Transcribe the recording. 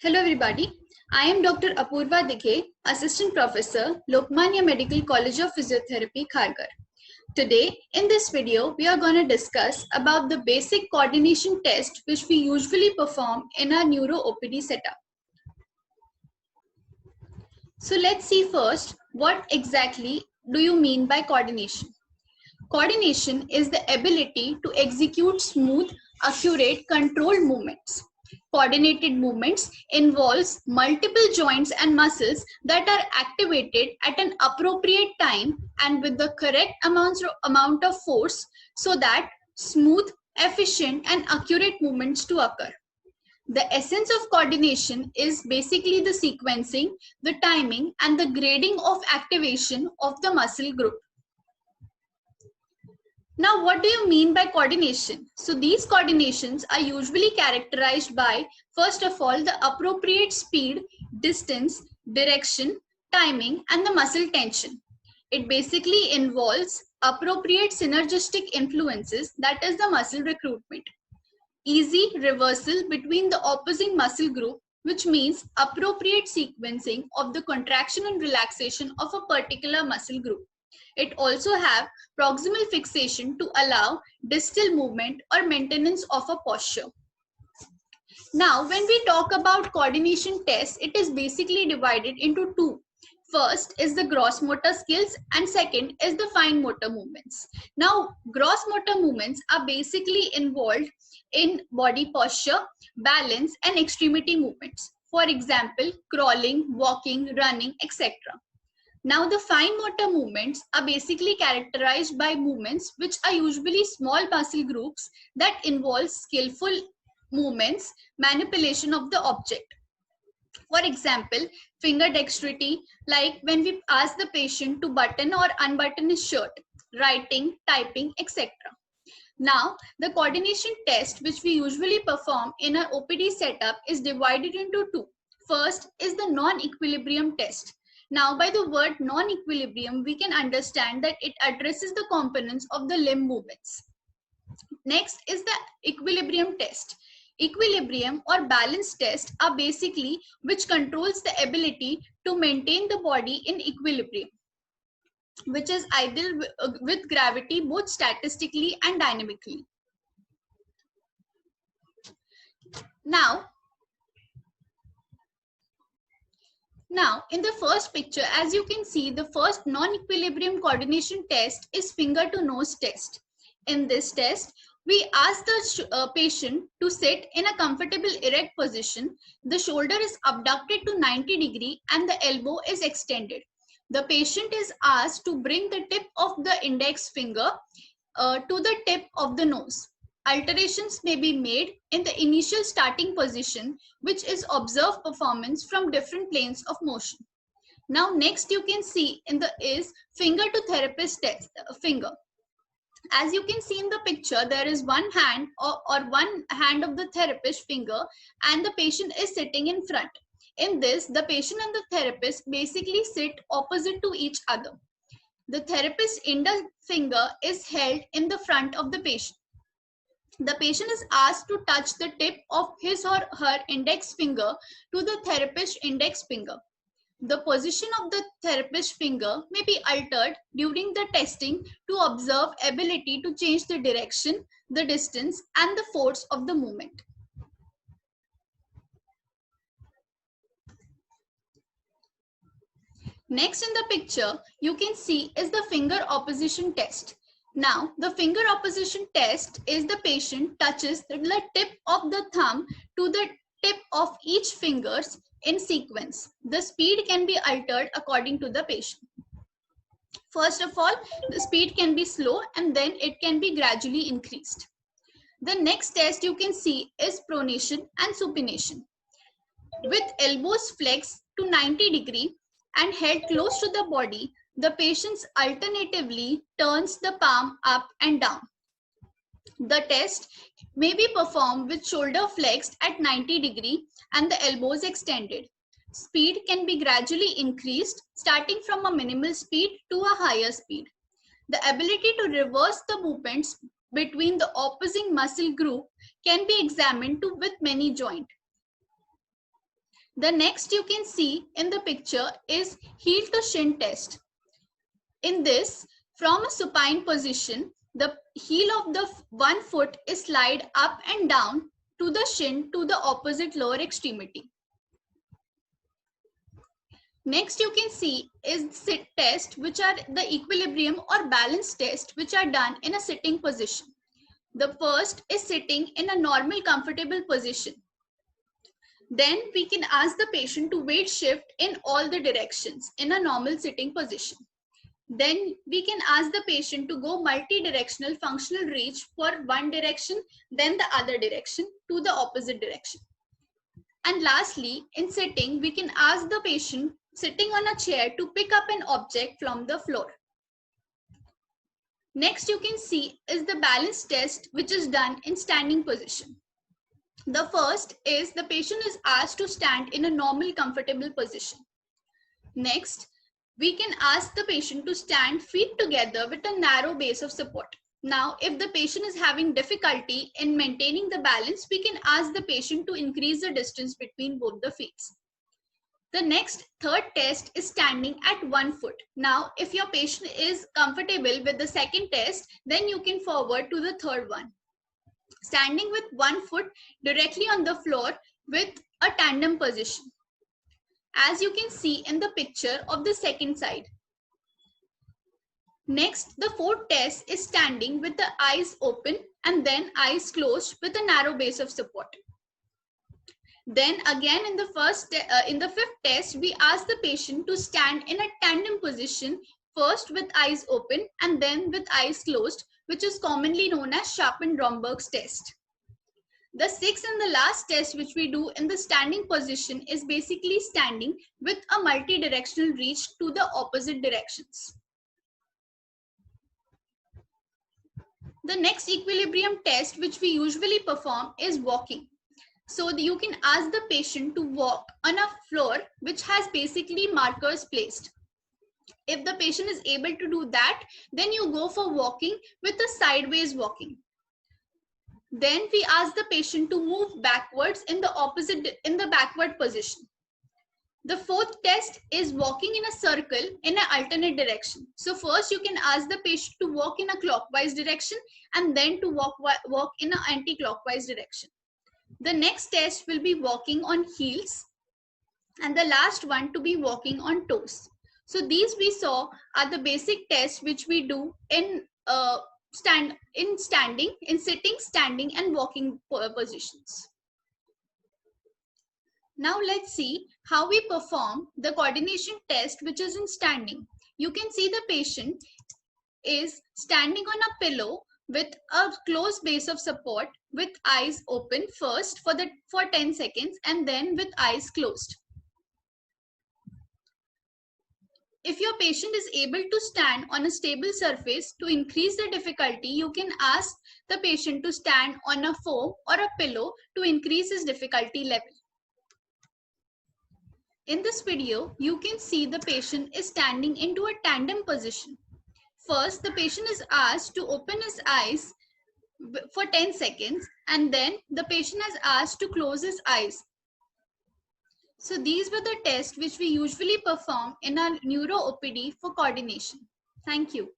Hello everybody, I am Dr. Apurva Dikhe, Assistant Professor, Lokmanya Medical College of Physiotherapy, Kharghar. Today, in this video, we are going to discuss about the basic coordination test which we usually perform in our neuro OPD setup. So let's see first, what exactly do you mean by coordination? Coordination is the ability to execute smooth, accurate, controlled movements. Coordinated movements involves multiple joints and muscles that are activated at an appropriate time and with the correct amount of force so that smooth, efficient and accurate movements to occur. The essence of coordination is basically the sequencing, the timing and the grading of activation of the muscle group. Now, what do you mean by coordination? So these coordinations are usually characterized by, first of all, the appropriate speed, distance, direction, timing, and the muscle tension. It basically involves appropriate synergistic influences, that is the muscle recruitment. Easy reversal between the opposing muscle group, which means appropriate sequencing of the contraction and relaxation of a particular muscle group. It also have proximal fixation to allow distal movement or maintenance of a posture. Now, when we talk about coordination tests, it is basically divided into two. First is the gross motor skills and second is the fine motor movements. Now, gross motor movements are basically involved in body posture, balance and extremity movements. For example, crawling, walking, running, etc. Now, the fine motor movements are basically characterized by movements which are usually small muscle groups that involve skillful movements, manipulation of the object. For example, finger dexterity, like when we ask the patient to button or unbutton his shirt, writing, typing, etc. Now, the coordination test which we usually perform in our OPD setup is divided into two. First is the non-equilibrium test. Now, by the word non-equilibrium, we can understand that it addresses the components of the limb movements. Next is the equilibrium test. Equilibrium or balance test are basically which controls the ability to maintain the body in equilibrium, which is ideal with gravity both statistically and dynamically. Now, in the first picture, as you can see, the first non-equilibrium coordination test is finger to nose test. In this test, we ask the patient to sit in a comfortable erect position. The shoulder is abducted to 90 degrees and the elbow is extended. The patient is asked to bring the tip of the index finger to the tip of the nose. Alterations may be made in the initial starting position, which is observed performance from different planes of motion. Now, next you can see in the is finger to therapist test, finger. As you can see in the picture, there is one hand or one hand of the therapist finger and the patient is sitting in front. In this, the patient and the therapist basically sit opposite to each other. The therapist's index finger is held in the front of the patient. The patient is asked to touch the tip of his or her index finger to the therapist's index finger. The position of the therapist's finger may be altered during the testing to observe ability to change the direction, the distance, and the force of the movement. Next in the picture, you can see is the finger opposition test. Now, the finger opposition test is the patient touches the tip of the thumb to the tip of each fingers in sequence. The speed can be altered according to the patient. First of all, the speed can be slow and then it can be gradually increased. The next test you can see is pronation and supination. With elbows flexed to 90 degrees and held close to the body, the patient alternatively turns the palm up and down. The test may be performed with shoulder flexed at 90 degrees and the elbows extended. Speed can be gradually increased, starting from a minimal speed to a higher speed. The ability to reverse the movements between the opposing muscle group can be examined with many joints. The next you can see in the picture is heel to shin test. In this, from a supine position, the heel of the one foot is slide up and down to the shin to the opposite lower extremity. Next you can see is sit test, which are the equilibrium or balance test which are done in a sitting position. The first is sitting in a normal comfortable position. Then we can ask the patient to weight shift in all the directions in a normal sitting position. Then we can ask the patient to go multi-directional functional reach for one direction, then the other direction to the opposite direction. And lastly, in sitting, we can ask the patient sitting on a chair to pick up an object from the floor. Next you can see is the balance test, which is done in standing position. The first is the patient is asked to stand in a normal comfortable position. Next, we can ask the patient to stand feet together with a narrow base of support. Now, if the patient is having difficulty in maintaining the balance, we can ask the patient to increase the distance between both the feet. The next third test is standing at 1 foot. Now, if your patient is comfortable with the second test, then you can forward to the third one. Standing with 1 foot directly on the floor with a tandem position, as you can see in the picture of the second side. Next, the fourth test is standing with the eyes open and then eyes closed with a narrow base of support. Then again in the fifth test, we ask the patient to stand in a tandem position, first with eyes open and then with eyes closed, which is commonly known as Sharpen-Romberg's test. The sixth and the last test which we do in the standing position is basically standing with a multi-directional reach to the opposite directions. The next equilibrium test which we usually perform is walking. So you can ask the patient to walk on a floor which has basically markers placed. If the patient is able to do that, then you go for walking with a sideways walking. Then we ask the patient to move backwards in the backward position. The fourth test is walking in a circle in an alternate direction. So first you can ask the patient to walk in a clockwise direction and then to walk in an anti-clockwise direction. The next test will be walking on heels and the last one to be walking on toes. So these we saw are the basic tests which we do in sitting, standing and walking positions. Now let's see how we perform the coordination test which is in standing. You can see the patient is standing on a pillow with a closed base of support with eyes open first for 10 seconds and then with eyes closed. If your patient is able to stand on a stable surface, to increase the difficulty, you can ask the patient to stand on a foam or a pillow to increase his difficulty level. In this video, you can see the patient is standing into a tandem position. First, the patient is asked to open his eyes for 10 seconds and then the patient is asked to close his eyes. So these were the tests which we usually perform in our neuro OPD for coordination. Thank you.